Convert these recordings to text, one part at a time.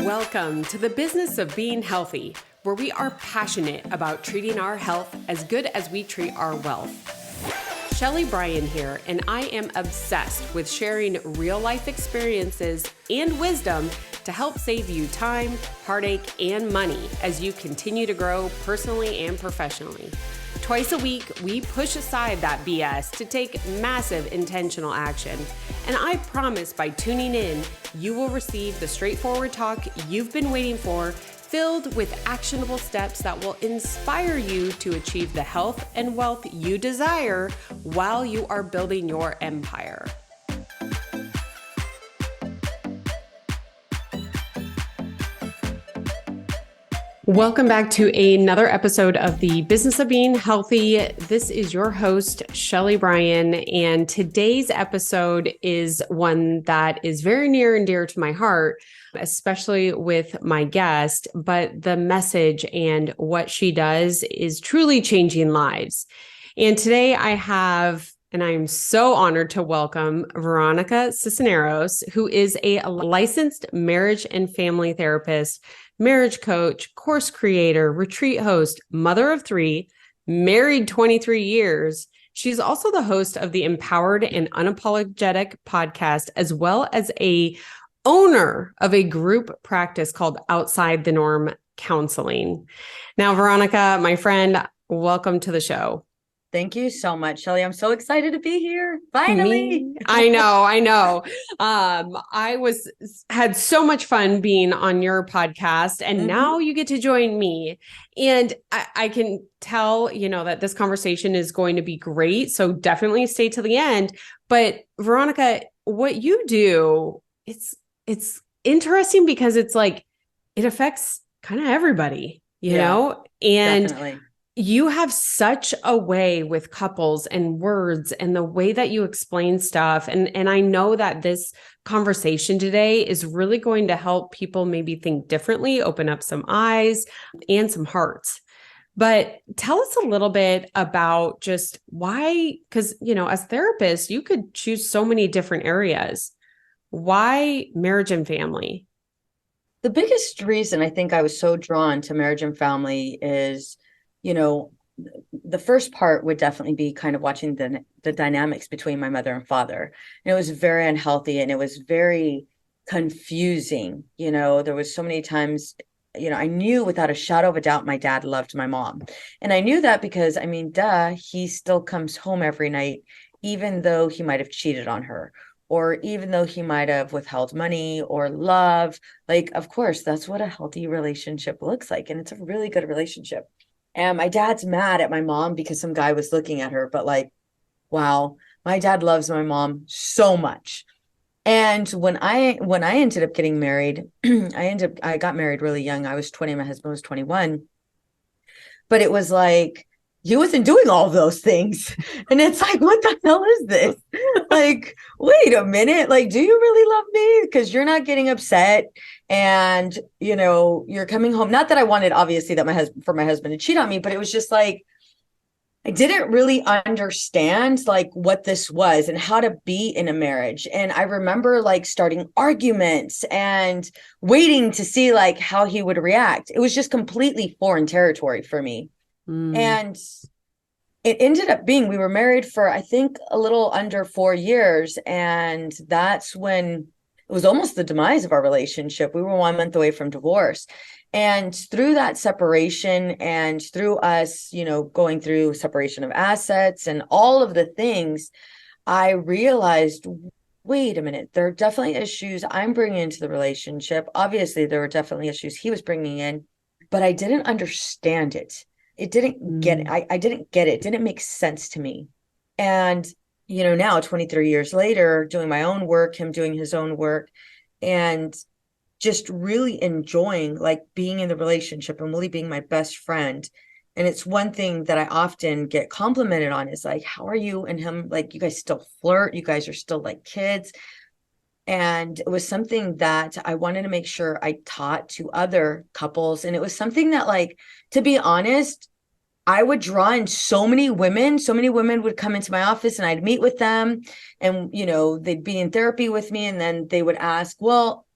Welcome to the business of being healthy, where we are passionate about treating our health as good as we treat our wealth. Shelly Bryan here, and I am obsessed with sharing real life experiences and wisdom to help save you time, heartache, and money as you continue to grow personally and professionally. Twice a week, we push aside that BS to take massive intentional action. And I promise by tuning in, you will receive the straightforward talk you've been waiting for, filled with actionable steps that will inspire you to achieve the health and wealth you desire while you are building your empire. Welcome back to another episode of the Business of Being Healthy. This is your host, Shelly Bryan, and today's episode is one that is very near and dear to my heart, especially with my guest, but the message and what she does is truly changing lives. And today I have, and I'm so honored to welcome Veronica Cisneros, who is a licensed marriage and family therapist, marriage coach, course creator, retreat host, mother of three, married 23 years. She's also the host of the Empowered and Unapologetic podcast, as well as a owner of a group practice called Outside the Norm Counseling. Now, Veronica, my friend, welcome to the show. Thank you so much, Shelly. I'm so excited to be here. Finally. I know. I had so much fun being on your podcast, and now you get to join me. And I can tell, that this conversation is going to be great. So definitely stay to the end. But Veronica, what you do, it's interesting because it's like, it affects kind of everybody, you know? And definitely. You have such a way with couples and words and the way that you explain stuff. And I know that this conversation today is really going to help people maybe think differently, open up some eyes and some hearts. But tell us a little bit about just why, because, as therapists, you could choose so many different areas. Why marriage and family? The biggest reason I think I was so drawn to marriage and family is, the first part would definitely be kind of watching the dynamics between my mother and father. And it was very unhealthy and it was very confusing. There was so many times, I knew without a shadow of a doubt my dad loved my mom. And I knew that because, he still comes home every night, even though he might have cheated on her, or even though he might have withheld money or love. Like, of course, that's what a healthy relationship looks like. And it's a really good relationship. And my dad's mad at my mom because some guy was looking at her, but wow, my dad loves my mom so much. And when I ended up getting married, I got married really young. I was 20, my husband was 21. But it was like, he wasn't doing all of those things. And it's like, what the hell is this? Wait a minute. Do you really love me? Because you're not getting upset. And, you're coming home. Not that I wanted, obviously, that my husband to cheat on me, but it was just like, I didn't really understand what this was and how to be in a marriage. And I remember starting arguments and waiting to see how he would react. It was just completely foreign territory for me. And it ended up being, we were married for, I think, a little under 4 years. And that's when it was almost the demise of our relationship. We were 1 month away from divorce. And through that separation and through us, going through separation of assets and all of the things, I realized, wait a minute, there are definitely issues I'm bringing into the relationship. Obviously, there were definitely issues he was bringing in, but I didn't understand it. It didn't get it. I didn't get it. It didn't make sense to me. And, now 23 years later, doing my own work, him doing his own work, and just really enjoying being in the relationship and really being my best friend. And it's one thing that I often get complimented on is how are you and him? You guys still flirt. You guys are still like kids. And it was something that I wanted to make sure I taught to other couples. And it was something that, to be honest, I would draw in so many women. So many women would come into my office and I'd meet with them and, they'd be in therapy with me. And then they would ask, well,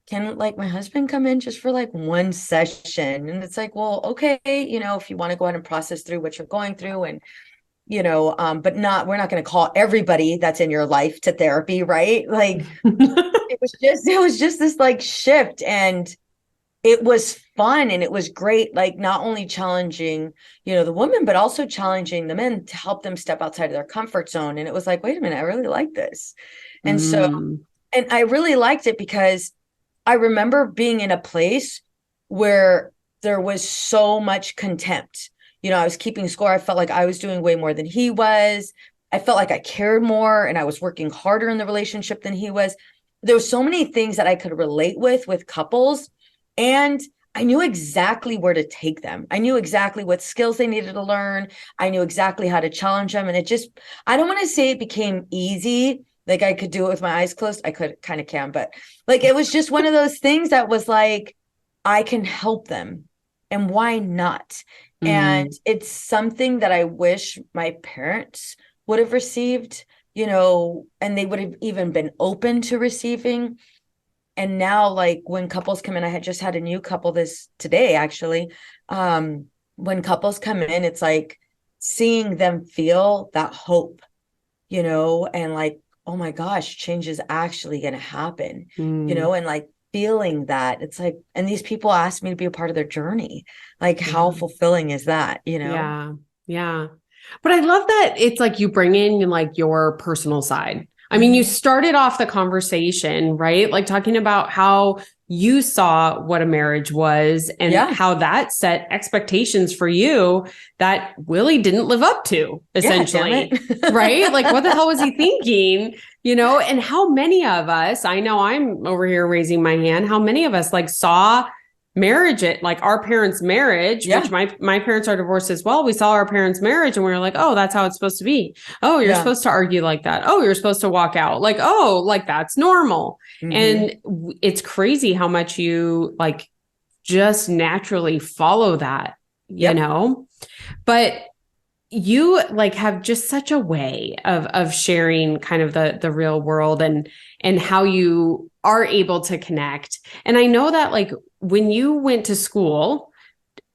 can like my husband come in just for like one session? And it's like, well, okay, if you want to go ahead and process through what you're going through and, but we're not going to call everybody that's in your life to therapy, right? Like it was just this like shift, and it was fun and it was great, like not only challenging, the women, but also challenging the men to help them step outside of their comfort zone. And it was like, wait a minute, I really like this. And so, Mm. and I really liked it because I remember being in a place where there was so much contempt. I was keeping score. I felt like I was doing way more than he was. I felt like I cared more and I was working harder in the relationship than he was. There were so many things that I could relate with couples. And I knew exactly where to take them. I knew exactly what skills they needed to learn. I knew exactly how to challenge them. And I don't want to say it became easy. Like I could do it with my eyes closed. I kind of can, but like, it was just one of those things that was like, I can help them. And why not? And it's something that I wish my parents would have received, and they would have even been open to receiving. And now, like when couples come in, I had just had a new couple today, actually. When couples come in, it's like seeing them feel that hope, and like, oh my gosh, change is actually going to happen, and like feeling that it's like, and these people asked me to be a part of their journey. Like, how fulfilling is that, Yeah. Yeah. But I love that it's like you bring in like your personal side. I mean, you started off the conversation, right? Like talking about how you saw what a marriage was and how that set expectations for you that Willie didn't live up to, essentially, right? Like, what the hell was he thinking? And how many of us, I know I'm over here raising my hand, how many of us like saw marriage, like our parents' marriage, which my parents are divorced as well. We saw our parents' marriage and we were like, oh, that's how it's supposed to be. Oh, you're supposed to argue like that. Oh, you're supposed to walk out. Like, oh, like that's normal. And it's crazy how much you like just naturally follow that, but you like have just such a way of sharing kind of the real world and how you are able to connect. And I know that like when you went to school,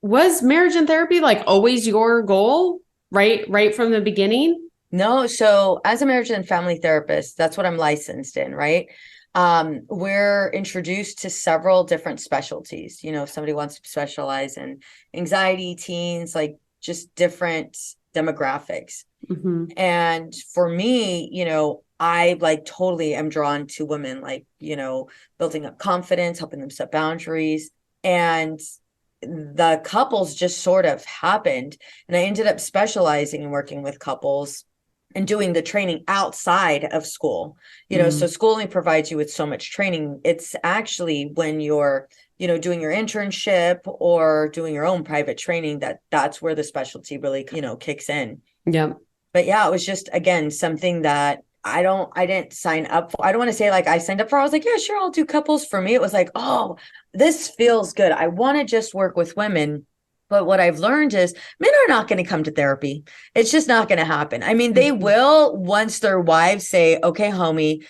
was marriage and therapy like always your goal, right from the beginning? No. So as a marriage and family therapist, that's what I'm licensed in, right? We're introduced to several different specialties. If somebody wants to specialize in anxiety, teens, like just different demographics. And for me, I like totally am drawn to women, like, building up confidence, helping them set boundaries. And the couples just sort of happened. And I ended up specializing in working with couples and doing the training outside of school. So school only provides you with so much training. It's actually when you're doing your internship or doing your own private training, that's where the specialty really, kicks in. Yeah. But yeah, it was just, again, something that I didn't sign up for. I don't want to say like I signed up for. I was like, yeah, sure, I'll do couples. For me, it was like, oh, this feels good. I want to just work with women. But what I've learned is men are not going to come to therapy. It's just not going to happen. I mean, they will once their wives say, okay, homie,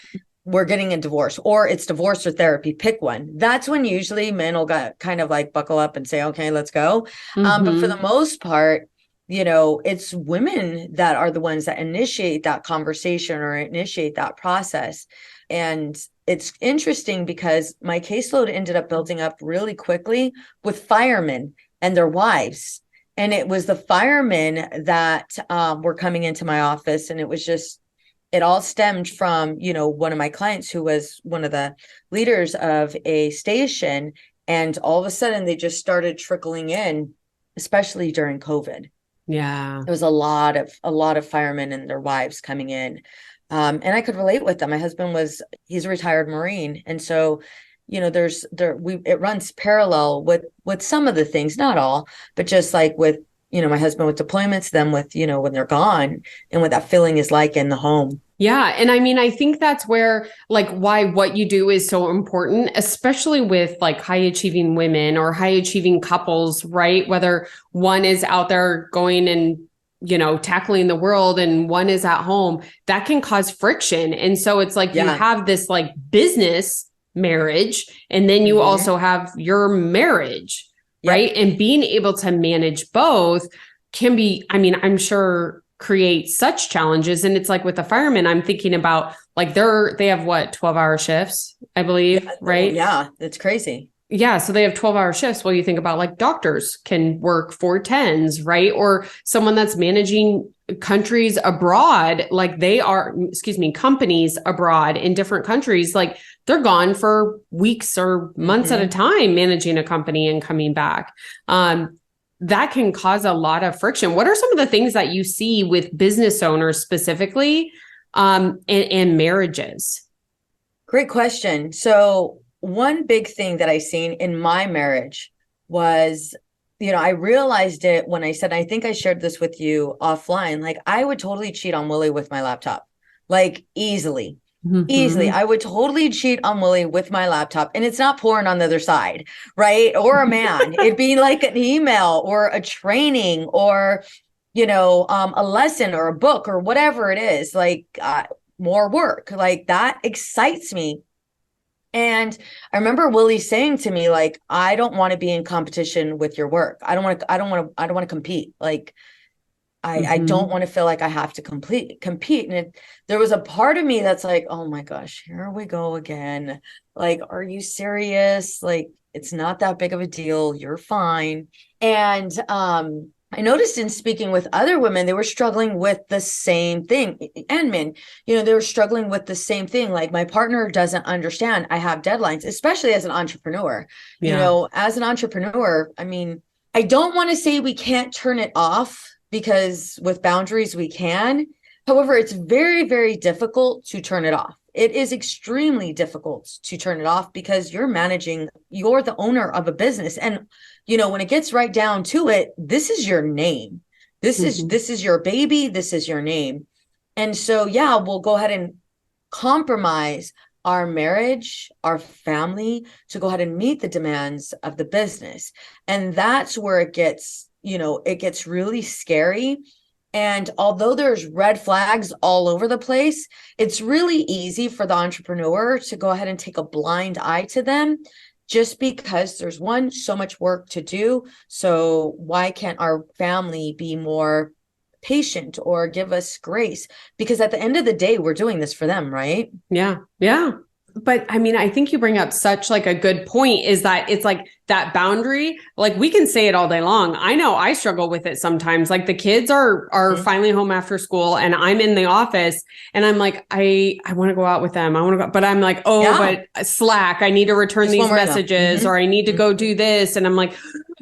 we're getting a divorce, or it's divorce or therapy, pick one. That's when usually men will kind of like buckle up and say, okay, let's go. But for the most part, it's women that are the ones that initiate that conversation or initiate that process. And it's interesting because my caseload ended up building up really quickly with firemen and their wives. And it was the firemen that were coming into my office. And it all stemmed from, one of my clients who was one of the leaders of a station. And all of a sudden they just started trickling in, especially during COVID. Yeah. There was a lot of firemen and their wives coming in. And I could relate with them. My husband he's a retired Marine. And so, it runs parallel with some of the things, not all, but just like with, my husband with deployments, them with, when they're gone and what that feeling is like in the home. Yeah. And I mean, I think that's where like why what you do is so important, especially with like high achieving women or high achieving couples, right? Whether one is out there going and, tackling the world and one is at home, that can cause friction. And so it's like you have this like business marriage. And then you also have your marriage, right? And being able to manage both can be, I mean, I'm sure create such challenges. And it's like with the firemen, I'm thinking about like they have what, 12-hour shifts, I believe, right? Yeah, it's crazy. Yeah. So they have 12-hour shifts. Well, you think about like doctors can work 4 10s, right? Or someone that's managing countries abroad, like companies abroad in different countries, like they're gone for weeks or months at a time managing a company and coming back. That can cause a lot of friction. What are some of the things that you see with business owners specifically, and marriages? Great question. So one big thing that I seen in my marriage was, I realized it when I said, I think I shared this with you offline, like I would totally cheat on Willie with my laptop, like easily. Easily. I would totally cheat on Willie with my laptop, and it's not porn on the other side, right? Or a man. It'd be like an email or a training or, a lesson or a book or whatever it is, like more work. Like that excites me. And I remember Willie saying to me, like, I don't want to be in competition with your work. I don't want to compete. Like, I don't want to feel like I have to compete. And there was a part of me that's like, oh my gosh, here we go again. Like, are you serious? Like, it's not that big of a deal. You're fine. And I noticed in speaking with other women, they were struggling with the same thing, and men, they were struggling with the same thing. Like, my partner doesn't understand I have deadlines, especially as an entrepreneur. As an entrepreneur, I mean, I don't want to say we can't turn it off, because with boundaries we can. However, it's very, very difficult to turn it off. It is extremely difficult to turn it off because you're the owner of a business. And, when it gets right down to it, this is your name. This is your baby. This is your name. And so, yeah, we'll go ahead and compromise our marriage, our family, to go ahead and meet the demands of the business. And that's where it gets really scary. And although there's red flags all over the place, it's really easy for the entrepreneur to go ahead and take a blind eye to them, just because there's so much work to do. So why can't our family be more patient or give us grace? Because at the end of the day, we're doing this for them, right? Yeah. Yeah. But I mean, I think you bring up such like a good point, is that it's like that boundary, like we can say it all day long. I know I struggle with it sometimes. Like the kids are finally home after school and I'm in the office and I'm like, I want to go out with them. I want to go, but I'm like, but Slack, I need to return these messages or I need to go do this. And I'm like,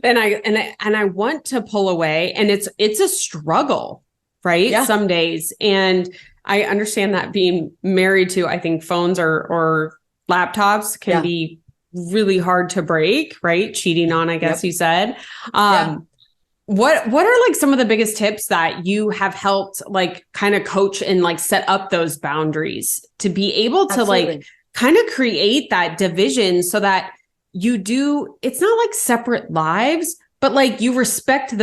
and I want to pull away, and it's a struggle, right? Yeah. Some days. And I understand that being married to, I think, phones or laptops can be really hard to break, right? Cheating on, I guess you said. What are like some of the biggest tips that you have helped like kind of coach and like set up those boundaries to be able to like kind of create that division so that it's not like separate lives, but like you respect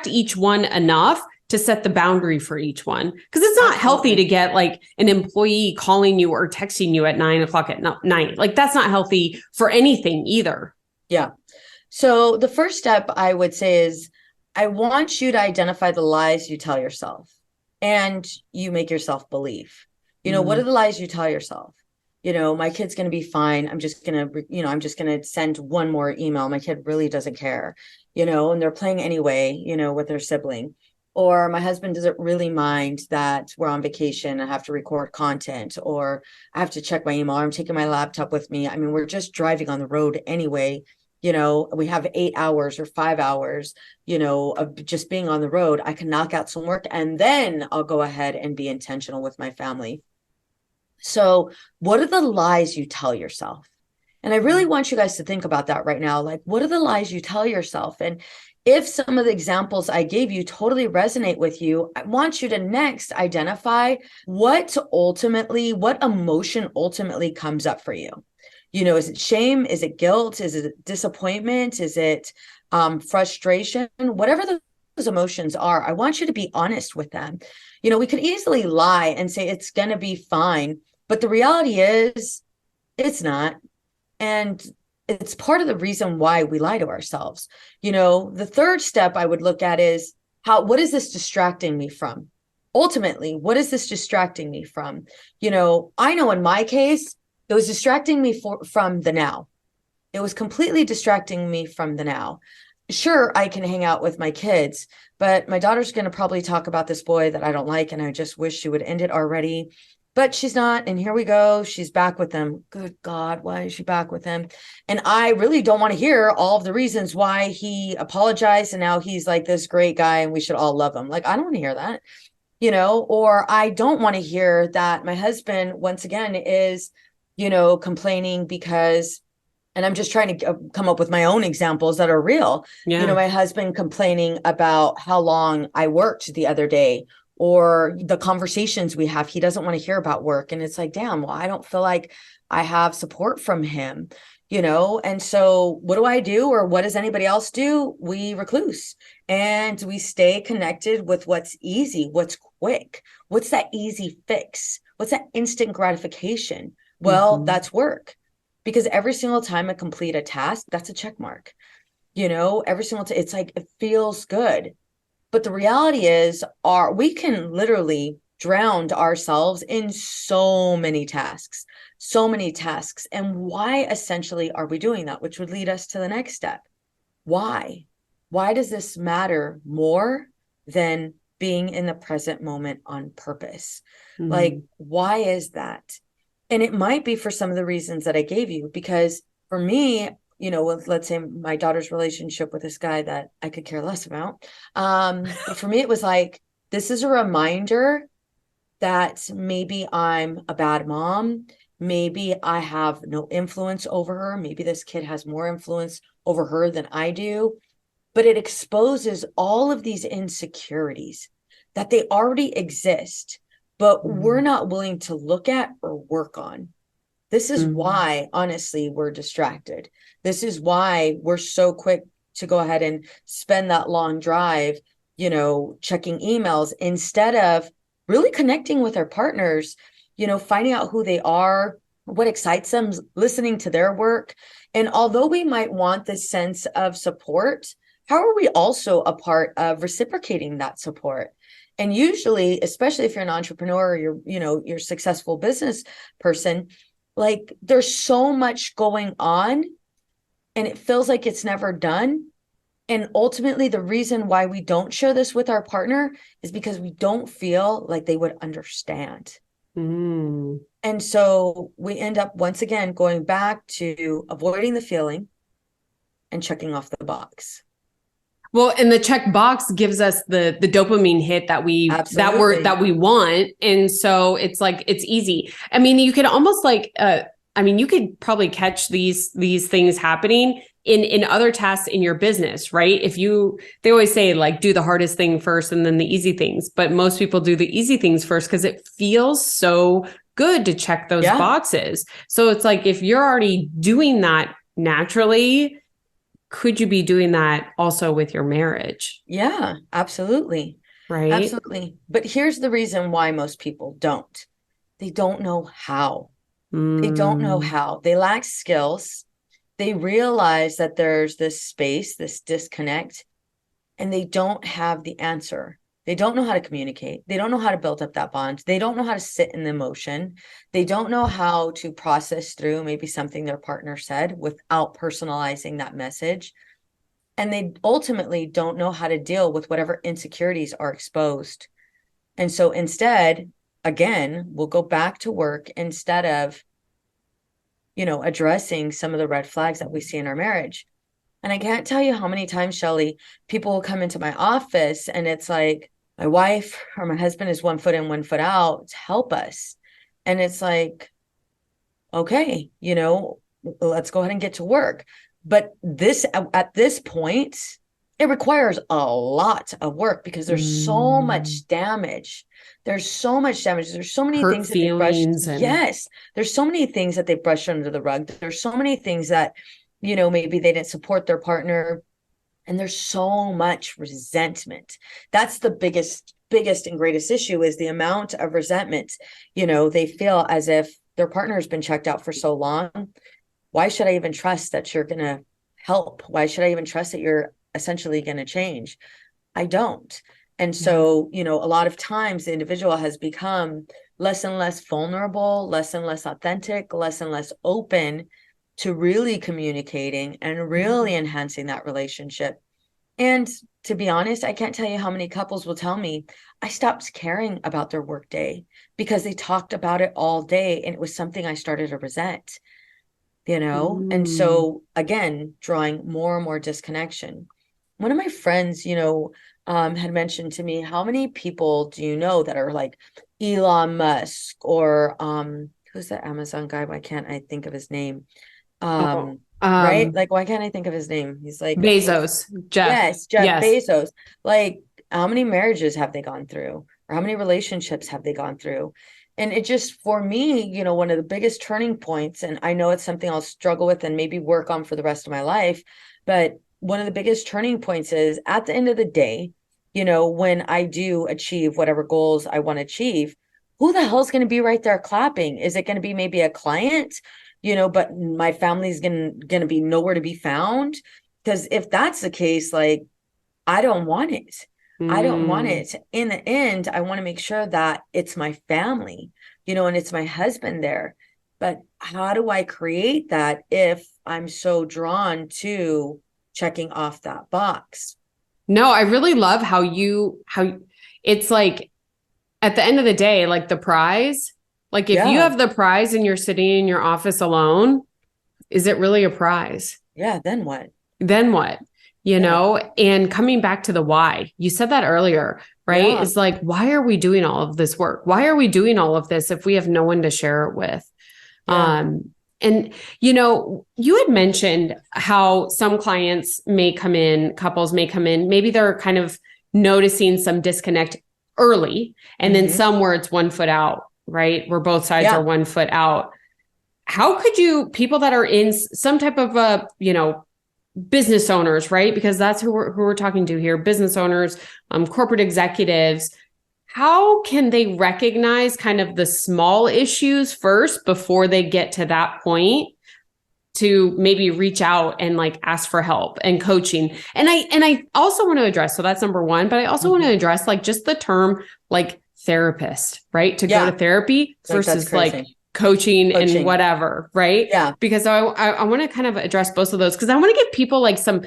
each one enough to set the boundary for each one. Because it's not healthy to get like an employee calling you or texting you at 9:00 at night. Like that's not healthy for anything either. Yeah. So the first step I would say is, I want you to identify the lies you tell yourself and you make yourself believe. What are the lies you tell yourself? My kid's going to be fine. I'm just going to send one more email. My kid really doesn't care, and they're playing anyway, with their sibling. Or my husband doesn't really mind that we're on vacation. I have to record content, or I have to check my email. Or I'm taking my laptop with me. I mean, we're just driving on the road anyway. We have 8 hours or 5 hours, of just being on the road. I can knock out some work and then I'll go ahead and be intentional with my family. So what are the lies you tell yourself? And I really want you guys to think about that right now. Like, what are the lies you tell yourself? And if some of the examples I gave you totally resonate with you, I want you to next identify what emotion ultimately comes up for you. Is it shame? Is it guilt? Is it disappointment? Is it frustration? Whatever those emotions are, I want you to be honest with them. We could easily lie and say it's going to be fine. But the reality is, It's not. And it's part of the reason why we lie to ourselves. The third step I would look at is what is this distracting me from? Ultimately, what is this distracting me from? I know in my case, it was distracting me from the now. It was completely distracting me from the now. Sure, I can hang out with my kids, but my daughter's going to probably talk about this boy that I don't like, and I just wish she would end it already. But she's not. And here we go. She's back with them. Good God, why is she back with him? And I really don't want to hear all of the reasons why he apologized and now he's like this great guy and we should all love him. Like, I don't want to hear that, or I don't want to hear that my husband, once again, is, complaining because, and I'm just trying to come up with my own examples that are real. Yeah. My husband complaining about how long I worked the other day, or the conversations we have. He doesn't want to hear about work. And it's like, damn, well, I don't feel like I have support from him, And so what do I do? Or what does anybody else do? We recluse and we stay connected with what's easy, what's quick, what's that easy fix? What's that instant gratification? Well, that's work. Because every single time I complete a task, that's a check mark. Every single time, it's like, it feels good. But the reality is, we can literally drown ourselves in so many tasks. And why essentially are we doing that? Which would lead us to the next step. Why? Why does this matter more than being in the present moment on purpose? Like, why is that? And it might be for some of the reasons that I gave you, because for me, with, let's say, my daughter's relationship with this guy that I could care less about. But for me, it was like, this is a reminder that maybe I'm a bad mom. Maybe I have no influence over her. Maybe this kid has more influence over her than I do. But it exposes all of these insecurities that they already exist, but we're not willing to look at or work on. This is why, honestly, we're distracted. This is why we're so quick to go ahead and spend that long drive, checking emails instead of really connecting with our partners, finding out who they are, what excites them, listening to their work. And although we might want this sense of support, how are we also a part of reciprocating that support? And usually, especially if you're an entrepreneur or you're a successful business person, like, there's so much going on and it feels like it's never done. And ultimately, the reason why we don't share this with our partner is because we don't feel like they would understand. And so we end up, once again, going back to avoiding the feeling and checking off the box. Well, and the check box gives us the dopamine hit that we want. And so it's like, it's easy. I mean, you could almost like, you could probably catch these things happening in other tasks in your business, right? They always say, like, do the hardest thing first and then the easy things. But most people do the easy things first because it feels so good to check those boxes. So it's like, if you're already doing that naturally, could you be doing that also with your marriage? Yeah, absolutely. Right. Absolutely. But here's the reason why most people don't. They don't know how. They don't know how. They lack skills. They realize that there's this space, this disconnect, and they don't have the answer. They don't know how to communicate. They don't know how to build up that bond. They don't know how to sit in the emotion. They don't know how to process through maybe something their partner said without personalizing that message. And they ultimately don't know how to deal with whatever insecurities are exposed. And so instead, again, we'll go back to work instead of, addressing some of the red flags that we see in our marriage. And I can't tell you how many times, Shelley, people will come into my office and it's like, my wife or my husband is 1 foot in, 1 foot out to help us. And it's like, okay, let's go ahead and get to work. But at this point, it requires a lot of work because there's so much damage. There's so much damage. There's so many things that they brushed. Yes. There's so many things that they brushed under the rug. There's so many things that, maybe they didn't support their partner. And there's so much resentment. That's the biggest and greatest issue, is the amount of resentment. They feel as if their partner has been checked out for so long. Why should I even trust that you're going to help? Why should I even trust that you're essentially going to change? I don't. And so, a lot of times the individual has become less and less vulnerable, less and less authentic, less and less open to really communicating and really enhancing that relationship. And to be honest, I can't tell you how many couples will tell me I stopped caring about their workday because they talked about it all day and it was something I started to resent, And so again, drawing more and more disconnection. One of my friends, had mentioned to me, how many people do you know that are like Elon Musk or who's that Amazon guy? Why can't I think of his name? Right? Like, why can't I think of his name? He's like Bezos, Jeff. Yes, Jeff Bezos. Like, how many marriages have they gone through? Or how many relationships have they gone through? And it just, for me, one of the biggest turning points, and I know it's something I'll struggle with and maybe work on for the rest of my life, but one of the biggest turning points is at the end of the day, when I do achieve whatever goals I want to achieve, who the hell's going to be right there clapping? Is it going to be maybe a client, but my family's going to be nowhere to be found? Because if that's the case, like, I don't want it. I don't want it. In the end, I want to make sure that it's my family, and it's my husband there. But how do I create that if I'm so drawn to checking off that box? No, I really love how it's like at the end of the day, like the prize, like if you have the prize and you're sitting in your office alone, is it really a prize? Yeah. Then what? And coming back to the why, you said that earlier, right? Yeah. It's like, why are we doing all of this work? Why are we doing all of this if we have no one to share it with? Yeah. And, you had mentioned how some couples may come in, maybe they're kind of noticing some disconnect early, and then some where it's 1 foot out, right? Where both sides are 1 foot out. How could people that are in some type of business owners, right? Because that's who we're talking to here, business owners, corporate executives. How can they recognize kind of the small issues first before they get to that point to maybe reach out and like ask for help and coaching? And I also want to address, so that's number one, but I also want to address like just the term like therapist, right? To go to therapy versus like coaching and whatever, right? Yeah. Because I want to kind of address both of those because I want to give people like some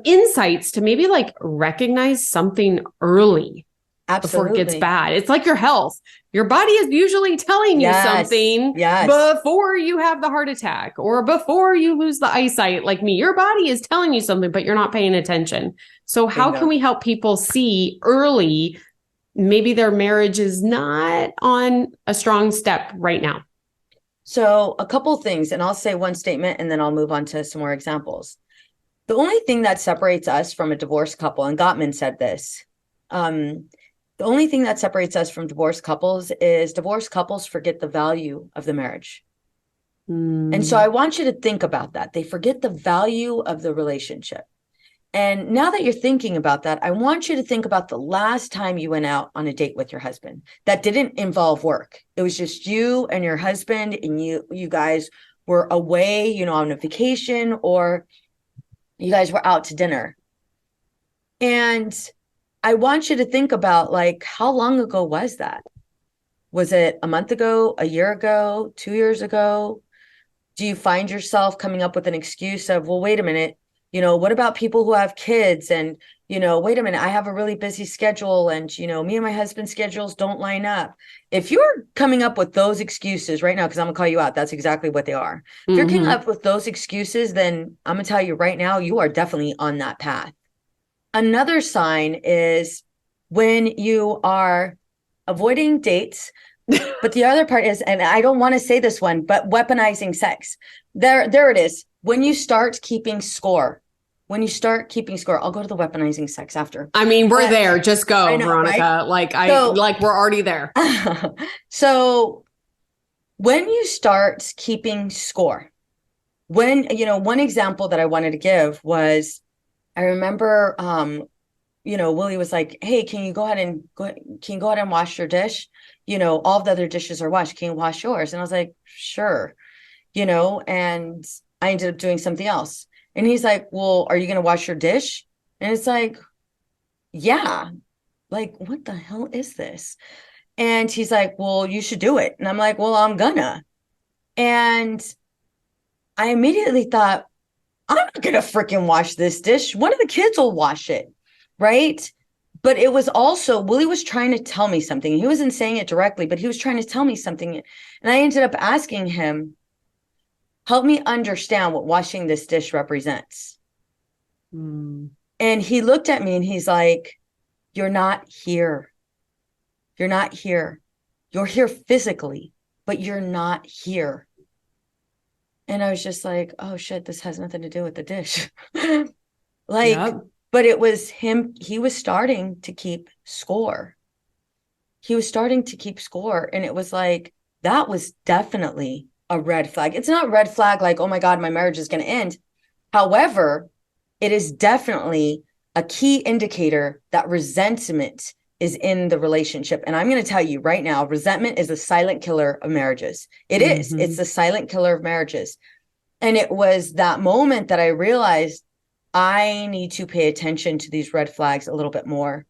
insights to maybe like recognize something early. Absolutely. Before it gets bad. It's like your health. Your body is usually telling you something before you have the heart attack or before you lose the eyesight. Like me, your body is telling you something, but you're not paying attention. So how can we help people see early, maybe their marriage is not on a strong step right now? So a couple things, and I'll say one statement and then I'll move on to some more examples. The only thing that separates us from a divorced couple, and Gottman said this, the only thing that separates us from divorced couples is divorced couples forget the value of the marriage. And so I want you to think about that. They forget the value of the relationship. And now that you're thinking about that, I want you to think about the last time you went out on a date with your husband that didn't involve work. It was just you and your husband, and you guys were away, on a vacation, or you guys were out to dinner. And I want you to think about, like, how long ago was that? Was it a month ago, a year ago, 2 years ago? Do you find yourself coming up with an excuse of, well, wait a minute, what about people who have kids? And, wait a minute, I have a really busy schedule, and, me and my husband's schedules don't line up. If you're coming up with those excuses right now, because I'm gonna call you out, that's exactly what they are. If you're coming up with those excuses, then I'm gonna tell you right now, you are definitely on that path. Another sign is when you are avoiding dates, but the other part is, and I don't want to say this one, but weaponizing sex. There it is. When you start keeping score, I'll go to the weaponizing sex after. I mean, we're there. Just go, know, Veronica. Right? We're already there. So when you start keeping score, one example that I wanted to give was, I remember Willie was like, hey, can you go ahead and wash your dish? All the other dishes are washed. Can you wash yours? And I was like, sure, and I ended up doing something else. And he's like, well, are you going to wash your dish? And it's like, yeah, like, what the hell is this? And he's like, well, you should do it. And I'm like, well, I'm gonna. And I immediately thought, I'm not gonna freaking wash this dish. One of the kids will wash it, right? But it was also, Willie was trying to tell me something. He wasn't saying it directly, but he was trying to tell me something. And I ended up asking him, help me understand what washing this dish represents. Mm. And he looked at me and he's like, you're not here. You're not here. You're here physically, but you're not here. And I was just like, oh shit, this has nothing to do with the dish. Like, Yep. but it was him. He was starting to keep score. He was starting to keep score. And it was like, that was definitely a red flag. It's not red flag like, oh my God, my marriage is going to end. However, it is definitely a key indicator that resentment is in the relationship. And I'm going to tell you right now, resentment is a silent killer of marriages. It is. It's the silent killer of marriages. And it was that moment that I realized I need to pay attention to these red flags a little bit more,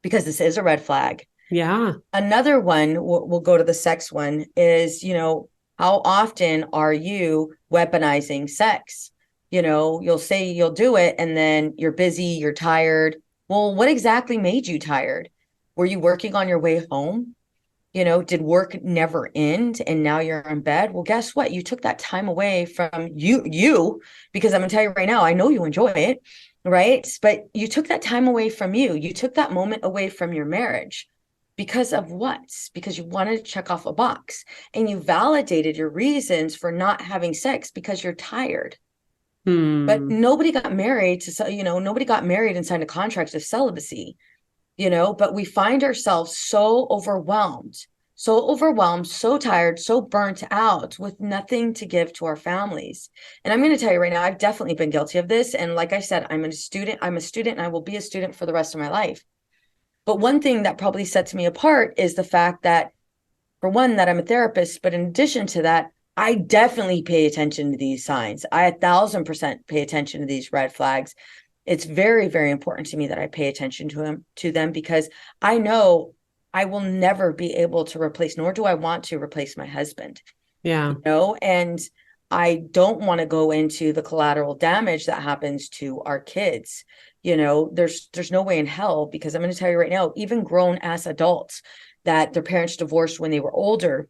because this is a red flag. Yeah. Another one, we'll go to the sex one, is, how often are you weaponizing sex? You'll say you'll do it and then you're busy, you're tired. Well, what exactly made you tired? Were you working on your way home? Did work never end and now you're in bed? Well, guess what? You took that time away from you, because I'm going to tell you right now, I know you enjoy it, right? But you took that time away from you. You took that moment away from your marriage. Because of what? Because you wanted to check off a box, and you validated your reasons for not having sex because you're tired. But nobody got married nobody got married and signed a contract of celibacy, but we find ourselves so overwhelmed, so tired, so burnt out with nothing to give to our families. And I'm going to tell you right now, I've definitely been guilty of this. And like I said, I'm a student and I will be a student for the rest of my life. But one thing that probably sets me apart is the fact that, for one, that I'm a therapist, but in addition to that, I definitely pay attention to these signs. I 1,000% pay attention to these red flags. It's very, very important to me that I pay attention to them, because I know I will never be able to replace, nor do I want to replace, my husband. Yeah. And I don't want to go into the collateral damage that happens to our kids. There's no way in hell, because I'm going to tell you right now, even grown ass adults that their parents divorced when they were older,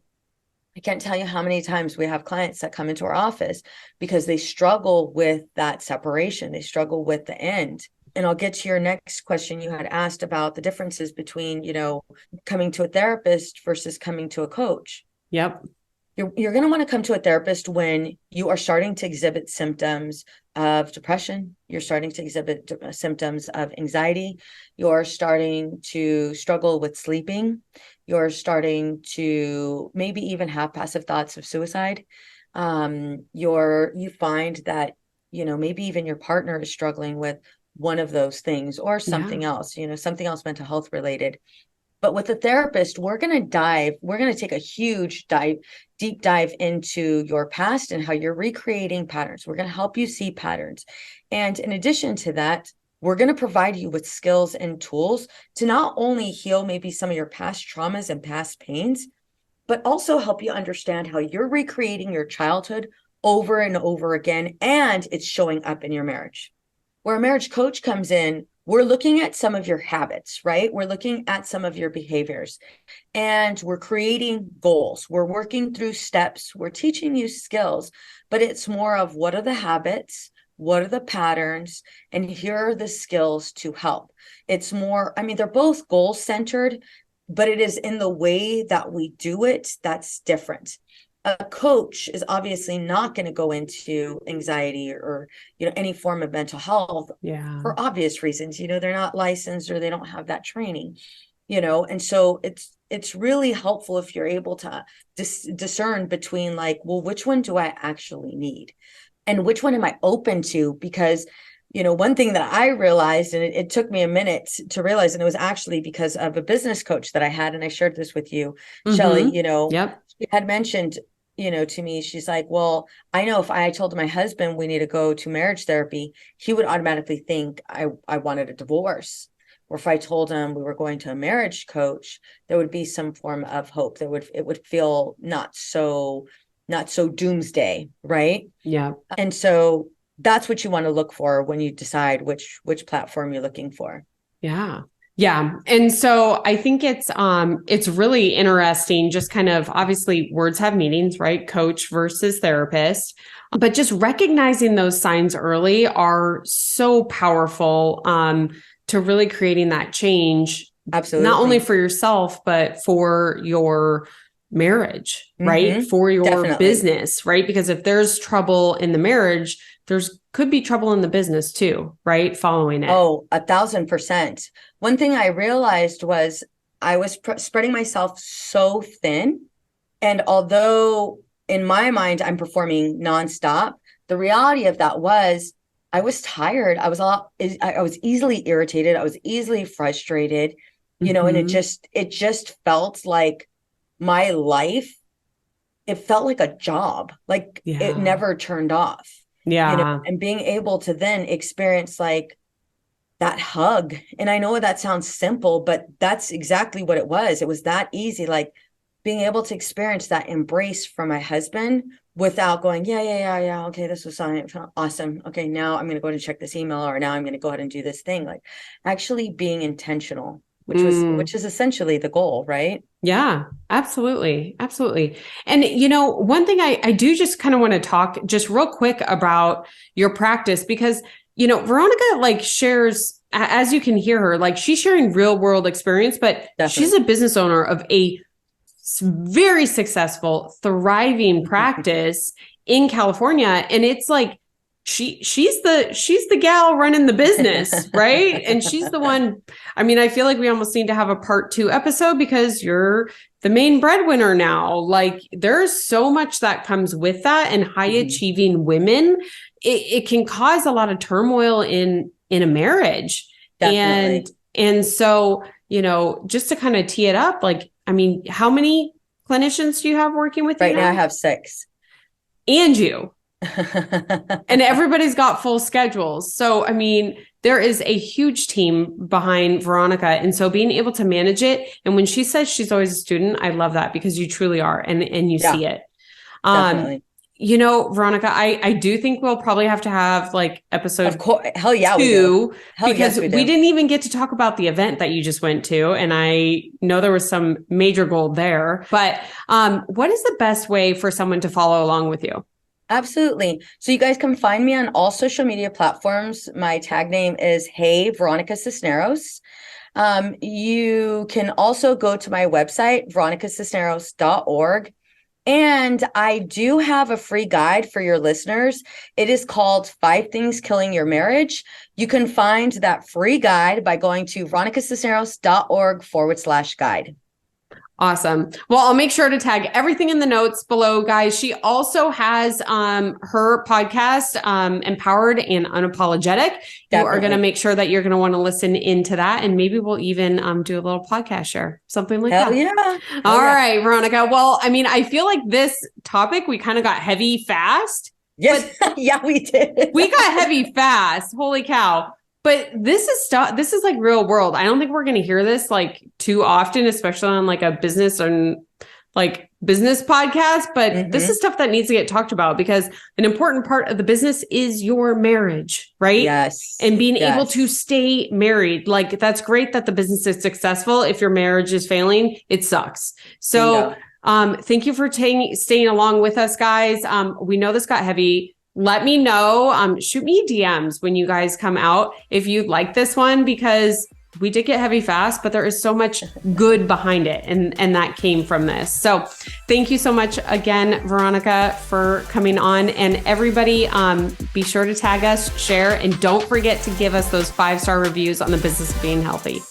I can't tell you how many times we have clients that come into our office because they struggle with that separation. They struggle with the end. And I'll get to your next question. You had asked about the differences between, coming to a therapist versus coming to a coach. Yep. You're going to want to come to a therapist when you are starting to exhibit symptoms of depression. You're starting to exhibit symptoms of anxiety. You're starting to struggle with sleeping. You're starting to maybe even have passive thoughts of suicide. You find that, maybe even your partner is struggling with one of those things, or something else, something else mental health related. But with a therapist, we're going to take a deep dive into your past and how you're recreating patterns. We're going to help you see patterns. And in addition to that, we're going to provide you with skills and tools to not only heal maybe some of your past traumas and past pains, but also help you understand how you're recreating your childhood over and over again, and it's showing up in your marriage. Where a marriage coach comes in, we're looking at some of your habits, right? We're looking at some of your behaviors, and we're creating goals. We're working through steps. We're teaching you skills, but it's more of, what are the habits? What are the patterns? And here are the skills to help. It's more, they're both goal centered, but it is in the way that we do it that's different. A coach is obviously not going to go into anxiety or any form of mental health, for obvious reasons. They're not licensed, or they don't have that training. And so it's really helpful if you're able to discern between, like, well, which one do I actually need, and which one am I open to? Because one thing that I realized, and it took me a minute to realize, and it was actually because of a business coach that I had, and I shared this with you, Shelley, Yep. she had mentioned, to me, she's like, well, I know if I told my husband we need to go to marriage therapy, he would automatically think I wanted a divorce. Or if I told him we were going to a marriage coach, there would be some form of hope. It would feel not so doomsday, right? Yeah. And so that's what you want to look for when you decide which platform you're looking for. Yeah. Yeah. And so I think it's really interesting, just kind of, obviously words have meanings, right? Coach versus therapist, but just recognizing those signs early are so powerful, to really creating that change. Absolutely. Not only for yourself, but for your marriage, right? For your Definitely. business, right? Because if there's trouble in the marriage, could be trouble in the business too, right? Following it. Oh, 1,000%. One thing I realized was I was spreading myself so thin. And although in my mind, I'm performing nonstop, the reality of that was I was tired. I was easily irritated. I was easily frustrated, and it just felt like my life, it felt like a job, like it never turned off. Yeah. And being able to then experience like that hug. And I know that sounds simple, but that's exactly what it was. It was that easy, like being able to experience that embrace from my husband without going, yeah. Okay, this was awesome. Okay, now I'm going to go ahead and check this email, or now I'm going to go ahead and do this thing. Like actually being intentional, which is essentially the goal, right? Yeah, absolutely. Absolutely. And, one thing I do just kind of want to talk just real quick about your practice, because, Veronica like shares, as you can hear her, like she's sharing real world experience, but she's a business owner of a very successful, thriving practice in California. And it's like, she's the gal running the business, right? And she's the one. I mean, I feel like we almost need to have a part 2 episode because you're the main breadwinner now. Like there's so much that comes with that, and high achieving women, it can cause a lot of turmoil in a marriage. Definitely. And so, just to kind of tee it up, like, I mean, how many clinicians do you have working with you right now? I have 6. And you. And everybody's got full schedules. So, I mean, there is a huge team behind Veronica. And so being able to manage it. And when she says she's always a student, I love that because you truly are. And you see it. Definitely. Veronica, I do think we'll probably have to have like episode of course. Hell yeah, 2, we do. Because we didn't even get to talk about the event that you just went to. And I know there was some major gold there, but what is the best way for someone to follow along with you? Absolutely. So you guys can find me on all social media platforms. My tag name is Hey Veronica Cisneros. You can also go to my website, veronicacisneros.org. And I do have a free guide for your listeners. It is called 5 Things Killing Your Marriage. You can find that free guide by going to veronicacisneros.org/guide. Awesome. Well, I'll make sure to tag everything in the notes below, guys. She also has her podcast, Empowered and Unapologetic. Definitely. You are going to make sure that you're going to want to listen into that. And maybe we'll even do a little podcast share, something like that. Yeah. All right, Veronica. Well, I mean, I feel like this topic, we kind of got heavy fast. Yes. Yeah, we did. We got heavy fast. Holy cow. But this is stuff, this is like real world. I don't think we're going to hear this like too often, especially on like a business and like business podcast. But this is stuff that needs to get talked about because an important part of the business is your marriage, right? Yes. And being able to stay married. Like that's great that the business is successful. If your marriage is failing, it sucks. So thank you for staying along with us, guys. We know this got heavy. Let me know, shoot me DMs when you guys come out if you like this one, because we did get heavy fast, but there is so much good behind it. And that came from this. So thank you so much again, Veronica, for coming on. And everybody, be sure to tag us, share, and don't forget to give us those 5-star reviews on the Business of Being Healthy.